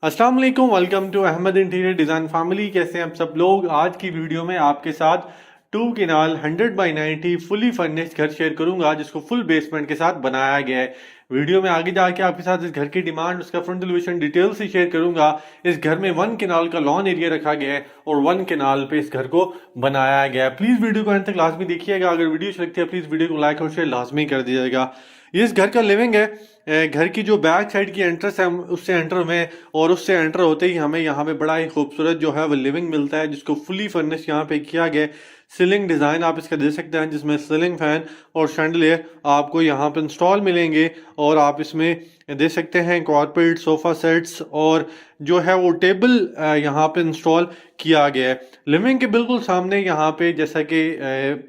अस्सलाम वालेकुम, welcome to Ahmad interior design family. कैसे हैं आप सब लोग। आज की वीडियो में आपके साथ 2 कनाल 100 बाई 90 फुली फर्निश्ड घर शेयर करूंगा, जिसको फुल बेसमेंट के साथ बनाया गया है। वीडियो में आगे जाके आपके साथ इस घर की डिमांड, उसका फ्रंट एलिवेशन डिटेल से शेयर करूंगा। इस घर में 1 कनाल का लॉन एरिया रखा गया है और 1 कनाल पे इस घर को बनाया गया है। प्लीज वीडियो को अंत तक लाजमी देखिएगा। अगर वीडियो अच्छी लगती है प्लीज वीडियो को लाइक और शेयर लाजमी कर दीजिएगा। ये इस घर का लिविंग है। घर की जो बैक साइड की एंट्रेंस है उससे एंटर में, और उससे एंटर होते ही हमें यहाँ पे बड़ा ही खूबसूरत जो है वो लिविंग मिलता है, जिसको फुली फर्निश यहाँ पे किया गया है। सीलिंग डिज़ाइन आप इसका दे सकते हैं, जिसमें सीलिंग फैन और शैंडलियर आपको यहाँ पे इंस्टॉल मिलेंगे। और आप इसमें दे सकते हैं कॉर्पोरेट सोफ़ा सेट्स, और जो है वो टेबल यहाँ पे इंस्टॉल किया गया है। लिविंग के बिल्कुल सामने यहाँ पे, जैसा कि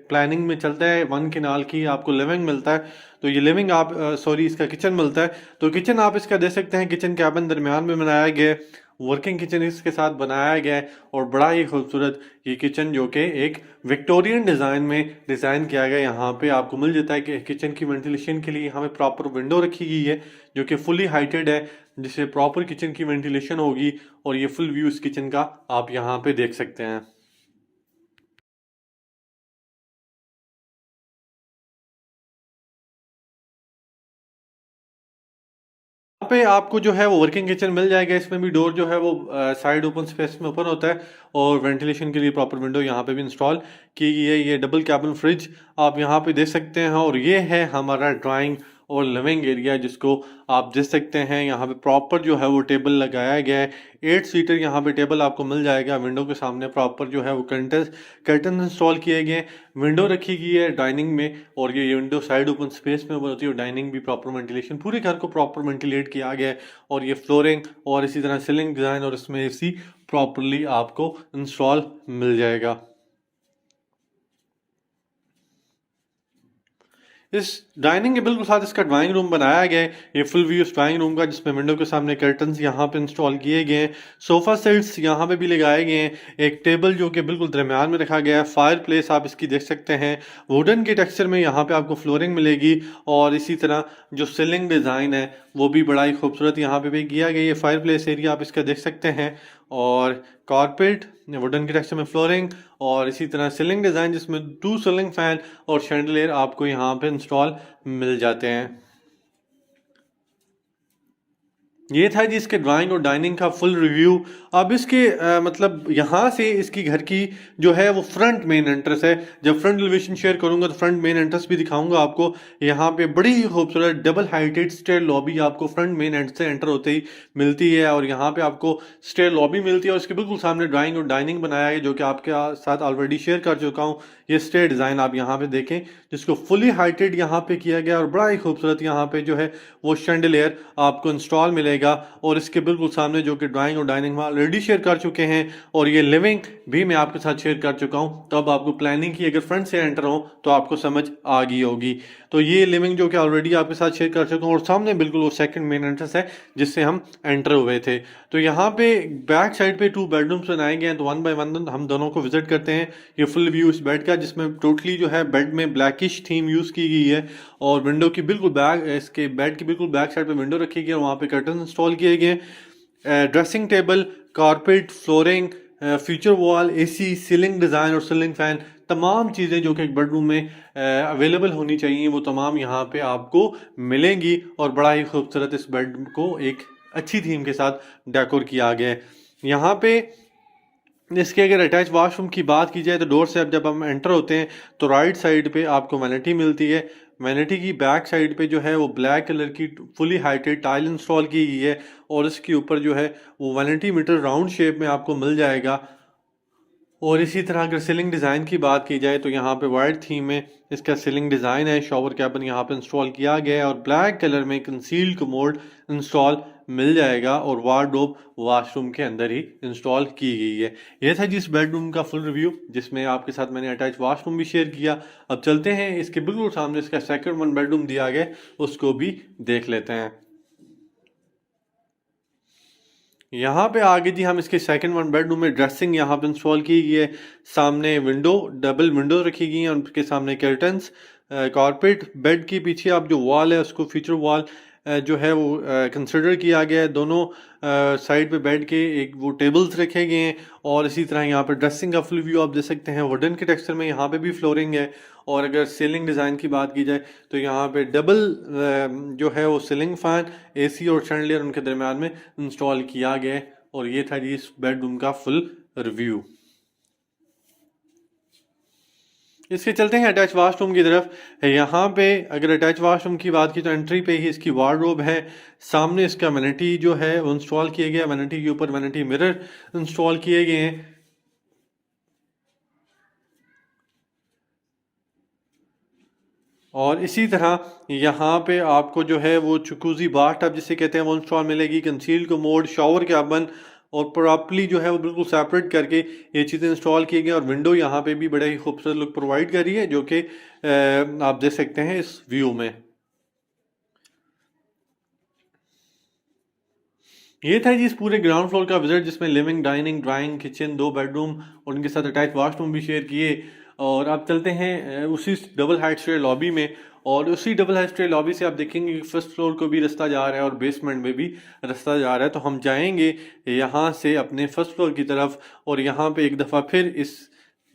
प्लानिंग में चलता है, 1 कनाल की आपको लिविंग मिलता है। तो ये लिविंग आप सॉरी इसका किचन मिलता है। तो किचन आप इसका दे सकते हैं, किचन कैबिन दरमियान में बनाया गया है, वर्किंग किचन इसके साथ बनाया गया है। और बड़ा ही खूबसूरत ये किचन जो कि एक विक्टोरियन डिज़ाइन में डिज़ाइन किया गया है। यहाँ पे आपको मिल जाता है कि किचन की वेंटिलेशन के लिए यहाँ पे प्रॉपर विंडो रखी गई है, जो कि फुली हाइटेड है, जिससे प्रॉपर किचन की वेंटिलेशन होगी। और ये फुल व्यू इस किचन का आप यहाँ पे देख सकते हैं। यहाँ पे आपको जो है वो वर्किंग किचन मिल जाएगा। इसमें भी डोर जो है वो साइड ओपन स्पेस में ओपन होता है, और वेंटिलेशन के लिए प्रॉपर विंडो यहाँ पे भी इंस्टॉल की गई है। ये डबल कैबिन फ्रिज आप यहाँ पे देख सकते हैं। और ये है हमारा ड्राइंग और लिविंग एरिया, जिसको आप देख सकते हैं। यहाँ पे प्रॉपर जो है वो टेबल लगाया गया है। 8 सीटर यहाँ पे टेबल आपको मिल जाएगा। विंडो के सामने प्रॉपर जो है वो कर्टन इंस्टॉल किए गए हैं। विंडो रखी गई है डाइनिंग में, और ये विंडो साइड ओपन स्पेस में होती है। और डाइनिंग भी प्रॉपर वेंटिलेशन, पूरे घर को प्रॉपर वेंटिलेट किया गया है। और ये फ्लोरिंग और इसी तरह सीलिंग डिज़ाइन, और इसमें एसी प्रॉपरली आपको इंस्टॉल मिल जाएगा। इस डाइनिंग के बिल्कुल साथ इसका ड्राइंग रूम बनाया गया है। ये फुल व्यू इस ड्राइंग रूम का, जिसमें विंडो के सामने कर्टन्स यहाँ पे इंस्टॉल किए गए हैं। सोफ़ा सेट्स यहाँ पे भी लगाए गए हैं। एक टेबल जो कि बिल्कुल दरमियान में रखा गया है। फायर प्लेस आप इसकी देख सकते हैं। वुडन के टेक्सचर में यहाँ पे आपको फ्लोरिंग मिलेगी। और इसी तरह जो सीलिंग डिज़ाइन है वो भी बड़ा ही खूबसूरत यहाँ पे भी किया गया है। ये फायर प्लेस एरिया आप इसका देख सकते हैं। और कारपेट वुडन के टेक्सचर में फ्लोरिंग, और इसी तरह सीलिंग डिज़ाइन, जिसमें 2 सीलिंग फैन और शैंडलियर आपको यहाँ पे इंस्टॉल मिल जाते हैं। ये था जी इसके ड्राइंग और डाइनिंग का फुल रिव्यू। अब इसके मतलब यहाँ से इसकी घर की जो है वो फ्रंट मेन एंट्रेंस है। जब फ्रंट एलिवेशन शेयर करूंगा तो फ्रंट मेन एंट्रेंस भी दिखाऊंगा आपको। यहाँ पे बड़ी ही खूबसूरत डबल हाइटेड स्टेयर लॉबी आपको फ्रंट मेन एंड से एंटर होते ही मिलती है। और यहाँ पे आपको स्टेयर लॉबी मिलती है, और इसके बिल्कुल सामने ड्राइंग और डाइनिंग बनाया है, जो कि आपके साथ ऑलरेडी शेयर कर चुका हूँ। ये स्टेयर डिज़ाइन आप यहाँ पे देखें, जिसको फुली हाइटेड यहाँ पे किया गया, और बड़ा ही खूबसूरत यहाँ पे जो है वो शैंडलियर आपको इंस्टॉल मिलेगा। और इसके बिल्कुल सामने जो कि ड्राइंग और डाइनिंग में ऑलरेडी शेयर कर चुके हैं, और ये लिविंग भी मैं आपके साथ शेयर कर चुका हूँ। तो अब आपको प्लानिंग की अगर फ्रंट से एंटर हो तो आपको समझ आ गई होगी। तो ये लिविंग जो कि ऑलरेडी आपके साथ शेयर कर चुका हूँ, और सामने बिल्कुल वो सेकंड मेन एंट्रेंस है जिससे हम एंटर हुए थे। तो यहाँ पे बैक साइड पे 2 बेडरूम्स बनाए गए हैं। तो 1 बाय 1 हम दोनों को विजिट करते हैं। ये फुल व्यू इस बेड का, जिसमें टोटली जो है बेड में ब्लैकिश थीम यूज़ की गई है। और विंडो की बिल्कुल बैक, इसके बेड की बिल्कुल बैक साइड पे विंडो रखी गई है, वहाँ पे कर्टन इंस्टॉल किए गए हैं। Dressing table, carpet, flooring, future wall, AC, ceiling design और सीलिंग फैन, तमाम चीज़ें जो कि एक बेडरूम में अवेलेबल होनी चाहिए, वो तमाम यहाँ पे आपको मिलेंगी। और बड़ा ही खूबसूरत इस बेड को एक अच्छी थीम के साथ डेकोर किया गया है। यहाँ पे इसके अगर अटैच वॉशरूम की बात की जाए, तो डोर से अब जब हम एंटर होते हैं तो राइट साइड पे आपको वैनिटी मिलती है। वैनिटी की बैक साइड पे जो है वो ब्लैक कलर की फुली हाइटेड टाइल इंस्टॉल की गई है, और इसके ऊपर जो है वो वैनिटी मीटर राउंड शेप में आपको मिल जाएगा। और इसी तरह अगर सीलिंग डिज़ाइन की बात की जाए, तो यहाँ पे वाइट थीम में इसका सीलिंग डिज़ाइन है। शॉवर कैबिन यहाँ पे इंस्टॉल किया गया है, और ब्लैक कलर में कंसील्ड कमोड इंस्टॉल मिल जाएगा, और वार्डरोब वॉशरूम के अंदर ही इंस्टॉल की गई है। यह था जिस बेडरूम का फुल रिव्यू, जिसमें आपके साथ मैंने अटैच वॉशरूम भी शेयर किया। अब चलते हैं इसके बिल्कुल सामने इसका सेकंड 1 बेडरूम दिया गया, उसको भी देख लेते हैं। यहाँ पे आगे जी हम इसके सेकंड 1 बेडरूम में ड्रेसिंग यहाँ पे इंस्टॉल की गई है। सामने विंडो, डबल विंडो रखी गई हैं, उनके सामने कर्टन्स, कारपेट। बेड के पीछे आप जो वॉल है उसको फीचर वॉल जो है वो कंसिडर किया गया है। दोनों साइड पे बेड के एक वो टेबल्स रखे गए हैं और इसी तरह यहाँ पे ड्रेसिंग का फुल व्यू आप देख सकते हैं। वुडन के टेक्सचर में यहाँ पे भी फ्लोरिंग है। और अगर सीलिंग डिज़ाइन की बात की जाए तो यहाँ पे डबल जो है वो सीलिंग फैन, एसी और शैंडलियर उनके दरम्यान में इंस्टॉल किया गया है। और ये था जी इस बेडरूम का फुल रिव्यू। इसके चलते हैं अटैच वाशरूम की तरफ। यहाँ पे अगर अटैच वाशरूम की बात की तो एंट्री पे ही इसकी वार्डरोब है। सामने इसका वैनिटी जो है वो इंस्टॉल किया गया। वैनिटी के ऊपर वैनिटी मिरर इंस्टॉल किए गए हैं। और इसी तरह यहाँ पे आपको जो है वो चुकूजी बाथ टब जिसे कहते हैं वो इंस्टॉल मिलेगी। कंसील कमोड, शावर कैबिन और प्रॉपर्ली जो है वो बिल्कुल सेपरेट करके ये चीज़ें इंस्टॉल की गई। और विंडो यहाँ पे भी बड़ा ही खूबसूरत लुक प्रोवाइड कर रही है जो कि आप देख सकते हैं इस व्यू में। ये था जी इस पूरे ग्राउंड फ्लोर का विजिट जिसमें living, dining, drawing, kitchen, 2 bedroom और उनके साथ अटैच वाशरूम भी शेयर किए। और अब चलते हैं उसी डबल हाइट स्टेयर लॉबी में। और उसी डबल हाइट स्टेयर लॉबी से आप देखेंगे कि फर्स्ट फ्लोर को भी रास्ता जा रहा है और बेसमेंट में भी रास्ता जा रहा है। तो हम जाएंगे यहाँ से अपने फर्स्ट फ्लोर की तरफ और यहाँ पे एक दफ़ा फिर इस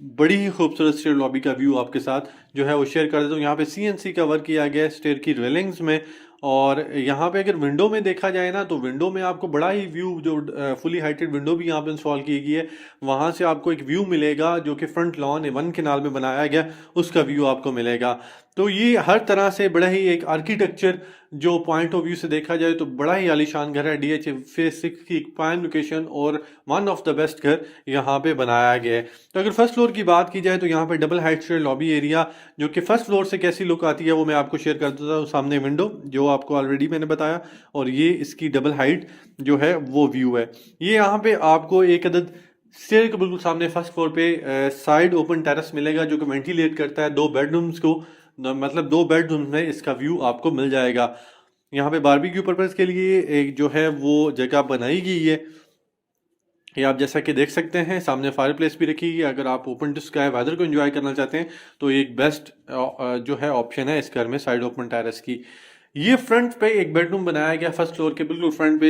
बड़ी ही खूबसूरत स्टेयर लॉबी का व्यू आपके साथ जो है वो शेयर कर देता हूँ। यहाँ पे CNC का वर्क किया गया है स्टेयर की रेलिंग्स में। और यहाँ पे अगर विंडो में देखा जाए ना तो विंडो में आपको बड़ा ही व्यू जो फुली हाइटेड विंडो भी यहाँ पे इंस्टॉल की गई है। वहाँ से आपको एक व्यू मिलेगा जो कि फ्रंट लॉन वन केनाल में बनाया गया उसका व्यू आपको मिलेगा। तो ये हर तरह से बड़ा ही एक आर्किटेक्चर जो पॉइंट ऑफ व्यू से देखा जाए तो बड़ा ही आलीशान घर है। DH फेज 6 की एक प्राइम लोकेशन और वन ऑफ द बेस्ट घर यहाँ पे बनाया गया है। तो अगर फर्स्ट फ्लोर की बात की जाए तो यहाँ पे double height stair lobby area जो कि फर्स्ट फ्लोर से कैसी लुक आती है वो मैं आपको शेयर कर देता हूँ। सामने विंडो जो आपको ऑलरेडी मैंने बताया और ये इसकी डबल हाइट जो है वो व्यू है। ये यहाँ पे आपको एक अदद स्टेयर के बिल्कुल सामने फर्स्ट फ्लोर पे साइड ओपन टेरेस मिलेगा जो कि वेंटिलेट करता है 2 बेडरूम्स को। मतलब 2 बेडरूम में इसका व्यू आपको मिल जाएगा। यहाँ पे बारबेक्यू पर्पज़ के लिए एक जो है वो जगह बनाई गई है। ये आप जैसा कि देख सकते हैं सामने फायर प्लेस भी रखी है। अगर आप ओपन टू स्काई वेदर को एंजॉय करना चाहते हैं तो एक बेस्ट जो है ऑप्शन है इस घर में साइड ओपन टेरेस की। ये फ्रंट पे एक बेडरूम बनाया गया फर्स्ट फ्लोर के बिल्कुल फ्रंट पे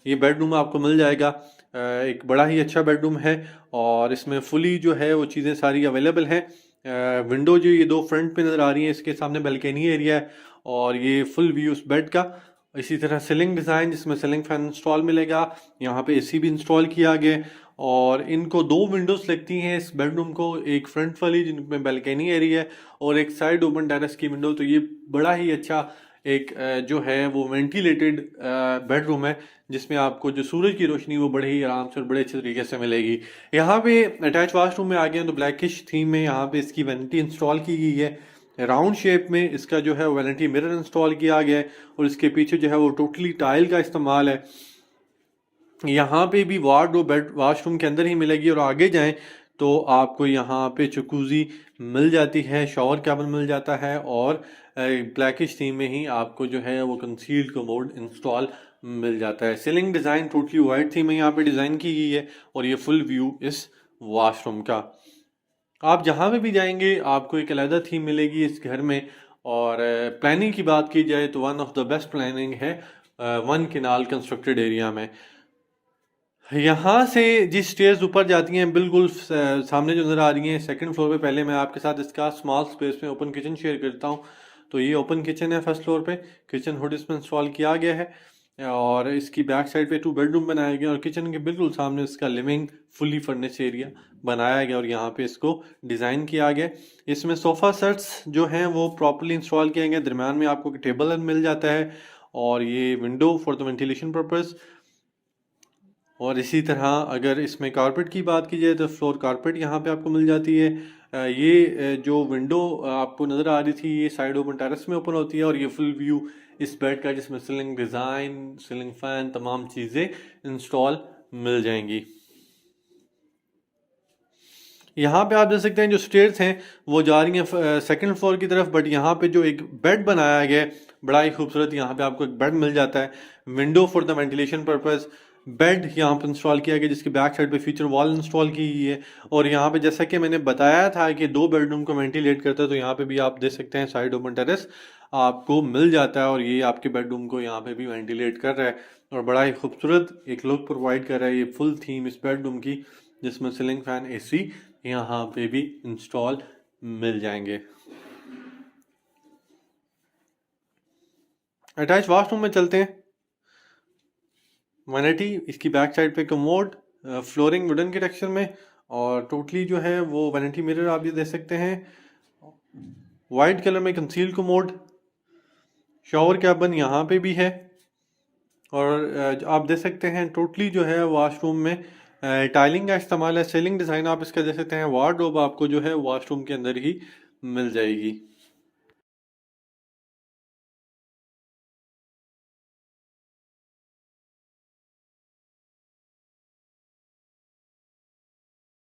ये बेडरूम आपको मिल जाएगा। एक बड़ा ही अच्छा बेडरूम है और इसमें फुली जो है वो चीज़ें सारी अवेलेबल हैं। विंडो जो ये 2 फ्रंट पे नज़र आ रही है इसके सामने बैल्कनी एरिया है और ये फुल व्यू उस बेड का। इसी तरह सीलिंग डिज़ाइन जिसमें सीलिंग फैन इंस्टॉल मिलेगा। यहाँ पे AC भी इंस्टॉल किया गया और इनको 2 विंडोज़ लगती हैं इस बेडरूम को, एक फ्रंट वाली जिनमें बैल्कनी एरिया है और एक साइड ओपन टेरेस की विंडो। तो ये बड़ा ही अच्छा एक जो है वो वेंटिलेटेड बेडरूम है जिसमें आपको जो सूरज की रोशनी वो बड़े ही आराम से और बड़े अच्छे तरीके से मिलेगी। यहाँ पे अटैच वाशरूम में आ गए हैं तो ब्लैकिश थीम में यहाँ पे इसकी वैनिटी इंस्टॉल की गई है। राउंड शेप में इसका जो है वैनिटी मिरर इंस्टॉल किया गया है और इसके पीछे जो है वो टोटली टाइल का इस्तेमाल है। यहाँ पे भी वार्डरोब बेड वाशरूम के अंदर ही मिलेगी और आगे जाएं तो आपको यहाँ पे जकूज़ी मिल जाती है, शॉवर कैबिन मिल जाता है और ब्लैकिश थीम में ही आपको जो है वो कंसील्ड कमोड इंस्टॉल मिल जाता है। Ceiling design totally white theme में यहाँ पे डिज़ाइन की गई है और ये फुल व्यू इस वॉशरूम का। आप जहाँ पे भी जाएंगे आपको एक अलग थीम मिलेगी इस घर में। और प्लानिंग की बात की जाए तो one of the best planning है वन केनाल कंस्ट्रक्टेड एरिया में। यहाँ से जिस स्टेयर्स ऊपर जाती हैं बिल्कुल सामने जो नज़र आ रही हैं सेकंड फ्लोर पे, पहले मैं आपके साथ इसका स्मॉल स्पेस में ओपन किचन शेयर करता हूँ। तो ये ओपन किचन है फर्स्ट फ्लोर पे, किचन हुड इसमें इंस्टॉल किया गया है और इसकी बैक साइड पे 2 बेडरूम बनाए गए और किचन के बिल्कुल सामने इसका लिविंग फुली फर्निश्ड एरिया बनाया गया और यहाँ पे इसको डिज़ाइन किया गया। इसमें सोफ़ा सेट्स जो हैं वो प्रॉपर्ली इंस्टॉल किए गए। दरम्यान में आपको टेबल मिल जाता है और ये window for the ventilation purpose. और इसी तरह अगर इसमें कारपेट की बात की जाए तो फ्लोर कारपेट यहाँ पे आपको मिल जाती है। ये जो विंडो आपको नज़र आ रही थी ये साइड ओपन टेरेस में ओपन होती है और ये फुल व्यू इस बेड का जिसमें सीलिंग डिज़ाइन, सीलिंग फैन, तमाम चीज़ें इंस्टॉल मिल जाएंगी। यहाँ पे आप देख सकते हैं जो स्टेयर्स हैं वो जा रही हैं सेकंड फ्लोर की तरफ, बट यहाँ पे जो एक बेड बनाया गया है बड़ा ही खूबसूरत, यहाँ पे आपको एक बेड मिल जाता है। Window for the ventilation purpose, bed यहाँ पे इंस्टॉल किया गया जिसके back side pay feature wall install की गई है। और यहाँ पे जैसा कि मैंने बताया था कि 2 बेडरूम को वेंटिलेट करता है तो यहाँ पे भी आप देख सकते हैं साइड ओपन टेरेस आपको मिल जाता है और ये आपके बेडरूम को यहाँ पे भी वेंटिलेट कर रहा है और बड़ा ही खूबसूरत एक लुक प्रोवाइड कर रहा है ये फुल थीम इस बेडरूम की, जिसमें सीलिंग फैन एसी यहाँ पे भी इंस्टॉल मिल जाएंगे। अटैच वॉशरूम में चलते हैं। वैनिटी, इसकी बैक साइड पे कमोड, फ्लोरिंग वुडन के टेक्सचर में, और टोटली जो है वो वैनिटी मिरर आप ये देख सकते हैं। वाइट कलर में कंसील कमोड, शॉवर कैबिन यहाँ पे भी है, और आप देख सकते हैं टोटली जो है वॉशरूम में टाइलिंग का इस्तेमाल है। सीलिंग डिज़ाइन आप इसका देख सकते हैं। वार्डरोब आपको जो है वॉशरूम के अंदर ही मिल जाएगी।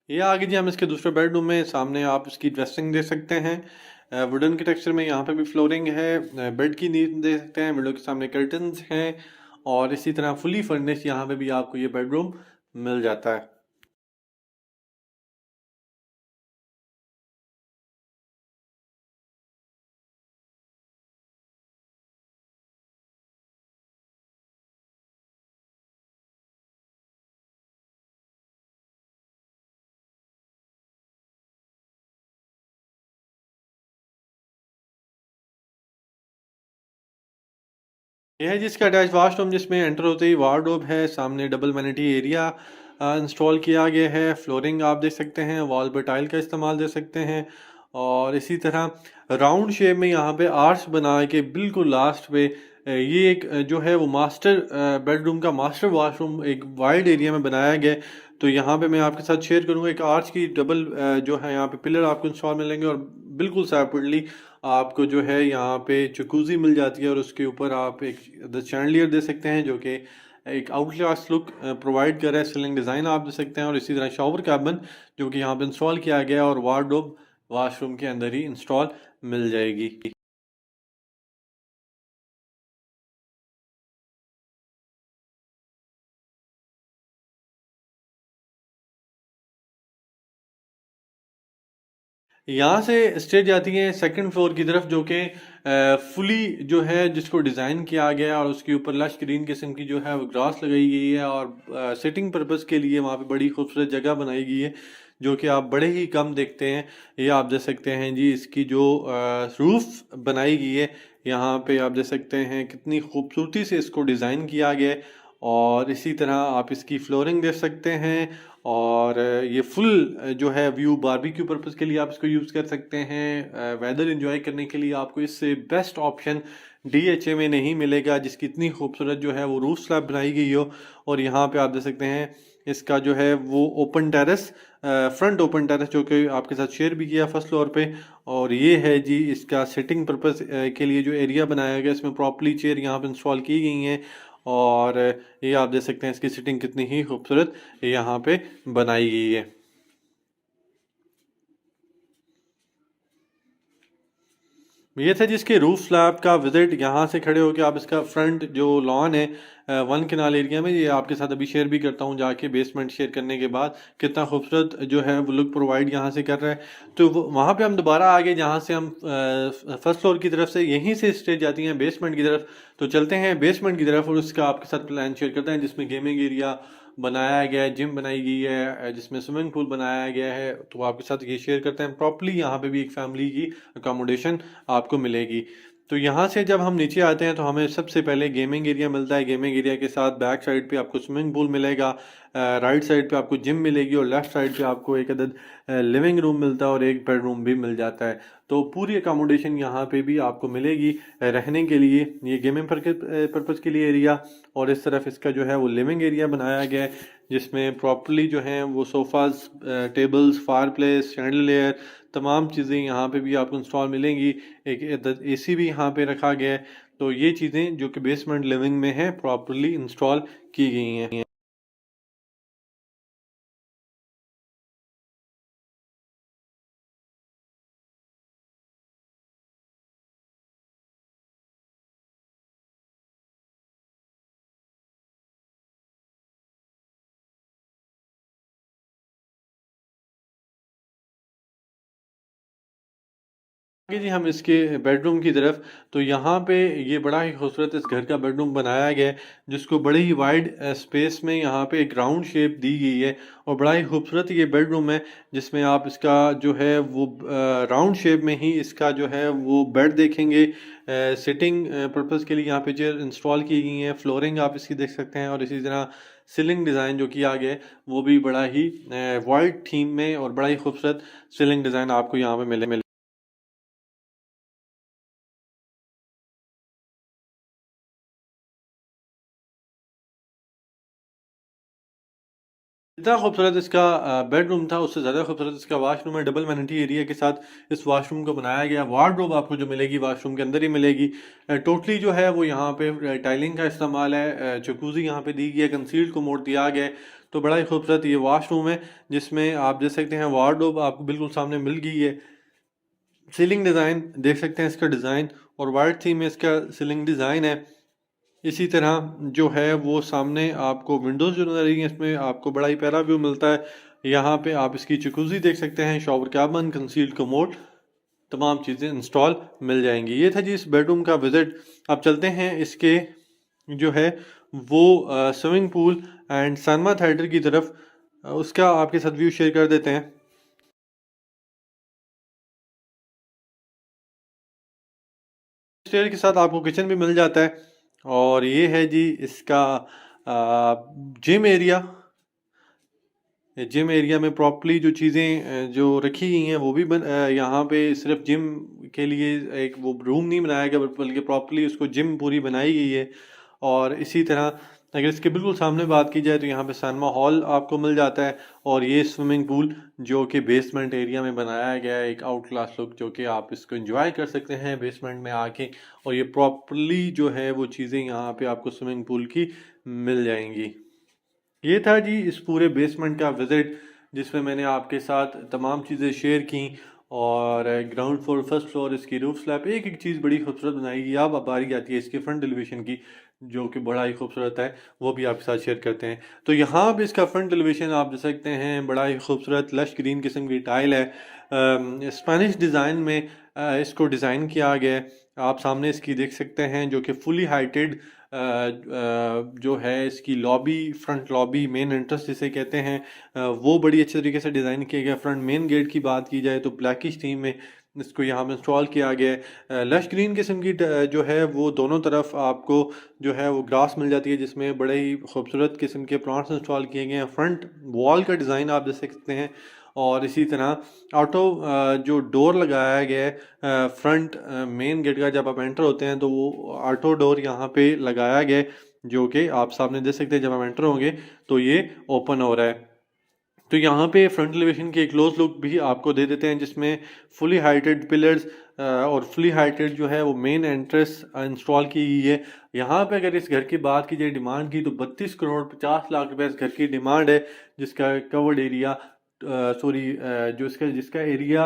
ये आगे जी हम इसके दूसरे बेडरूम में, सामने आप इसकी ड्रेसिंग देख सकते हैं। वुडन के टेक्सचर में यहाँ पे भी फ्लोरिंग है। बेड की नीड देख सकते हैं, विंडो के सामने कर्टन्स हैं, और इसी तरह फुली फर्निश्ड यहाँ पे भी आपको ये बेडरूम मिल जाता है। यह है जिसका अटैच वाशरूम, जिसमें एंटर होते ही वार्डरोब है, सामने डबल वैनिटी एरिया इंस्टॉल किया गया है। फ्लोरिंग आप देख सकते हैं, वॉल पर टाइल का इस्तेमाल देख सकते हैं, और इसी तरह राउंड शेप में यहाँ पे आर्च बना के बिल्कुल लास्ट पे ये एक जो है वो मास्टर बेडरूम का मास्टर वॉशरूम एक वाइड एरिया में बनाया गया है। तो यहाँ पे मैं आपके साथ शेयर करूँगा, एक आर्च की डबल जो है यहाँ पे पिलर आपको इंस्टॉल मिलेंगे, और बिल्कुल सेपरेटली आपको जो है यहाँ पे जकूज़ी मिल जाती है, और उसके ऊपर आप एक द चैंडलियर दे सकते हैं जो कि एक आउटक्लास लुक प्रोवाइड कर रहा है। सीलिंग डिज़ाइन आप दे सकते हैं, और इसी तरह शॉवर कैबिन जो कि यहाँ पे इंस्टॉल किया गया है, और वार्डरोब वॉशरूम के अंदर ही इंस्टॉल मिल जाएगी। यहाँ से स्टेज जाती है सेकंड फ्लोर की तरफ, जो कि फुली जो है जिसको डिज़ाइन किया गया है, और उसके ऊपर लश ग्रीन किस्म की जो है वो ग्रास लगाई गई है, और सिटिंग पर्पस के लिए वहाँ पे बड़ी खूबसूरत जगह बनाई गई है जो कि आप बड़े ही कम देखते हैं। ये आप देख सकते हैं जी, इसकी जो रूफ बनाई गई है यहाँ पे आप देख सकते हैं कितनी खूबसूरती से इसको डिज़ाइन किया गया है, और इसी तरह आप इसकी फ्लोरिंग देख सकते हैं। और ये फुल जो है व्यू बारबेक्यू पर्पस के लिए आप इसको यूज़ कर सकते हैं। वेदर एंजॉय करने के लिए आपको इससे बेस्ट ऑप्शन डीएचए में नहीं मिलेगा, जिसकी इतनी खूबसूरत जो है वो रूफ स्लैब बनाई गई हो। और यहाँ पे आप देख सकते हैं इसका जो है वो open terrace, front open terrace, जो कि आपके साथ शेयर भी किया फर्स्ट फ्लोर पे। और ये है जी इसका सिटिंग पर्पस के लिए जो एरिया बनाया गया, इसमें प्रॉपरली चेयर यहाँ पे इंस्टॉल की गई हैं, और ये आप देख सकते हैं इसकी सिटिंग कितनी ही खूबसूरत यहाँ पे बनाई गई है। ये था जिसके रूफ स्लैब का विजिट। यहाँ से खड़े होकर आप इसका फ्रंट जो लॉन है वन केनाल एरिया में, ये आपके साथ अभी शेयर भी करता हूँ जाके बेसमेंट शेयर करने के बाद, कितना खूबसूरत जो है वो लुक प्रोवाइड यहाँ से कर रहा है। तो वहाँ पे हम दोबारा आगे, जहाँ से हम फर्स्ट फ्लोर की तरफ से यहीं से स्टेज जाती हैं बेसमेंट की तरफ, तो चलते हैं बेसमेंट की तरफ और उसका आपके साथ प्लान शेयर करते हैं, जिसमें गेमिंग एरिया बनाया गया है, जिम बनाई गई है, जिसमें स्विमिंग पूल बनाया गया है। तो आपके साथ ये शेयर करते हैं प्रॉपरली। यहाँ पे भी एक फैमिली की अकोमोडेशन आपको मिलेगी। तो यहाँ से जब हम नीचे आते हैं तो हमें सबसे पहले गेमिंग एरिया मिलता है। गेमिंग एरिया के साथ बैक साइड पे आपको स्विमिंग पूल मिलेगा, राइट साइड पे आपको जिम मिलेगी, और लेफ्ट साइड पे आपको एक अदद लिविंग रूम मिलता है, और एक बेडरूम भी मिल जाता है। तो पूरी अकोमोडेशन यहाँ पे भी आपको मिलेगी रहने के लिए। ये गेमिंग पर्पज़ के लिए एरिया, और इस तरफ इसका जो है वो लिविंग एरिया बनाया गया है, जिसमें प्रॉपरली जो है वो sofas, tables, fire place, chandelier, तमाम चीज़ें यहाँ पे भी आपको इंस्टॉल मिलेंगी। एक एसी भी यहाँ पे रखा गया है। तो ये चीज़ें जो कि बेसमेंट लिविंग में है प्रॉपरली इंस्टॉल की गई हैं। आगे जी हम इसके बेडरूम की तरफ, तो यहाँ पे ये बड़ा ही खूबसूरत इस घर का बेडरूम बनाया गया है, जिसको बड़े ही वाइड स्पेस में यहाँ पे एक राउंड शेप दी गई है और बड़ा ही खूबसूरत ये बेडरूम है, जिसमें आप इसका जो है वो राउंड शेप में ही इसका जो है वो बेड देखेंगे। सिटिंग पर्पज़ के लिए यहाँ पे चेयर इंस्टॉल की गई हैं, फ्लोरिंग आप इसकी देख सकते हैं और इसी तरह सीलिंग डिज़ाइन जो किया गया है वो भी बड़ा ही वाइट थीम में और बड़ा ही खूबसूरत सीलिंग डिज़ाइन आपको यहाँ पे मिले। जितना खूबसूरत इसका बेडरूम था उससे ज़्यादा खूबसूरत इसका वाशरूम है। डबल वैनिटी एरिया के साथ इस वाशरूम को बनाया गया। वार्डरोब आपको जो मिलेगी वाशरूम के अंदर ही मिलेगी। टोटली जो है वो यहाँ पे टाइलिंग का इस्तेमाल है। जकूज़ी यहाँ पे दी गई है, कंसील्ड कोमोड दिया गया है। तो बड़ा ही खूबसूरत ये वाशरूम है, जिसमें आप देख सकते हैं वार्डरोब आपको बिल्कुल सामने मिल गई है। सीलिंग डिज़ाइन देख सकते हैं इसका डिज़ाइन, और वाइट थीम में इसका सीलिंग डिज़ाइन है। इसी तरह जो है वो सामने आपको विंडोज़ जो नज़र आ रही है इसमें आपको बड़ा ही प्यारा व्यू मिलता है। यहाँ पे आप इसकी जकूज़ी देख सकते हैं, शॉवर कैबिन, कंसील्ड कमोड, तमाम चीज़ें इंस्टॉल मिल जाएंगी। ये था जी इस बेडरूम का विज़िट। अब चलते हैं इसके जो है वो स्विमिंग पूल एंड सनमा थिएटर की तरफ। उसका आपके साथ व्यू शेयर कर देते हैं। स्टेयर के साथ आपको किचन भी मिल जाता है, और ये है जी इसका जिम एरिया। जिम एरिया में प्रॉपरली जो चीज़ें जो रखी गई हैं वो भी यहाँ पे सिर्फ जिम के लिए एक वो रूम नहीं बनाया गया, बल्कि प्रॉपरली उसको जिम पूरी बनाई गई है। और इसी तरह अगर इसके बिल्कुल सामने बात की जाए तो यहाँ पे सिनेमा हॉल आपको मिल जाता है, और ये स्विमिंग पूल जो कि बेसमेंट एरिया में बनाया गया है, एक आउट क्लास लुक जो कि आप इसको एंजॉय कर सकते हैं बेसमेंट में आके। और ये प्रॉपरली जो है वो चीज़ें यहाँ पे आपको स्विमिंग पूल की मिल जाएंगी। ये था जी इस पूरे बेसमेंट का विज़िट, जिसमें मैंने आपके साथ तमाम चीज़ें शेयर की। और ग्राउंड फ्लोर, फर्स्ट फ्लोर, इसकी रूफ स्लैब, एक एक चीज़ बड़ी खूबसूरत बनाई गई। अब बारी आती है इसके फ्रंट एलिवेशन की, जो कि बड़ा ही खूबसूरत है, वो भी आपके साथ शेयर करते हैं। तो यहाँ पे इसका फ्रंट एलिवेशन आप देख सकते हैं, बड़ा ही खूबसूरत लश ग्रीन किस्म की टाइल है। स्पेनिश डिज़ाइन में इसको डिज़ाइन किया गया है। आप सामने इसकी देख सकते हैं, जो कि फुली हाइटेड जो है इसकी lobby, front lobby, main entrance जिसे कहते हैं, वो बड़ी अच्छे तरीके से डिज़ाइन किया गया। फ्रंट मेन गेट की बात की जाए तो ब्लैकिश थीम में इसको यहाँ पे इंस्टॉल किया गया है। लश ग्रीन किस्म की जो है वो दोनों तरफ आपको जो है वो ग्रास मिल जाती है, जिसमें बड़े ही खूबसूरत किस्म के प्लांट्स इंस्टॉल किए गए हैं। फ्रंट वॉल का डिज़ाइन आप देख सकते हैं, और इसी तरह ऑटो जो डोर लगाया गया है फ्रंट मेन गेट का, जब आप एंटर होते हैं तो वो ऑटो डोर यहाँ पे लगाया गया है, जो कि आप सामने देख सकते हैं। जब आप एंटर होंगे तो ये ओपन हो रहा है। तो यहाँ पे फ्रंट एलिवेशन की एक क्लोज लुक भी आपको दे देते हैं, जिसमें फुली हाइटेड पिलर्स और फुली हाइटेड जो है वो मेन एंट्रेंस इंस्टॉल की गई है। यहाँ पे अगर इस घर की बात की जाए डिमांड की, तो 32 करोड़ 50 लाख रुपए इस घर की डिमांड है, जिसका कवर्ड एरिया सॉरी जो इसका जिसका एरिया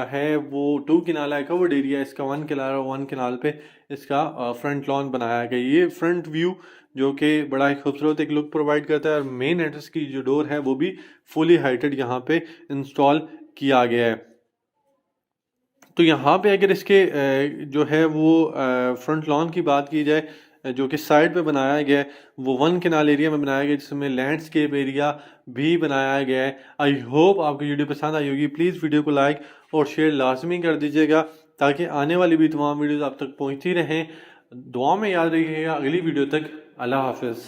है वो 2 किनाला है। कवर्ड एरिया इसका 1 किनाला, 1 किनाल पे इसका फ्रंट लॉन बनाया गया। ये फ्रंट व्यू जो कि बड़ा ही खूबसूरत एक लुक प्रोवाइड करता है, और मेन एंट्रेंस की जो डोर है वो भी फुली हाइटेड यहाँ पे इंस्टॉल किया गया है। तो यहाँ पे अगर इसके जो है वो फ्रंट लॉन की बात की जाए, जो कि साइड पे बनाया गया है, वो 1 किनाल एरिया में बनाया गया है, जिसमें लैंडस्केप एरिया भी बनाया गया है। आई होप आपको वीडियो पसंद आई होगी। प्लीज़ वीडियो को लाइक और शेयर लाजमी कर दीजिएगा, ताकि आने वाली भी तमाम वीडियोज़ आप तक पहुँचती रहें। दुआ में याद रखिएगा। अगली वीडियो तक अल्लाह हाफिज़।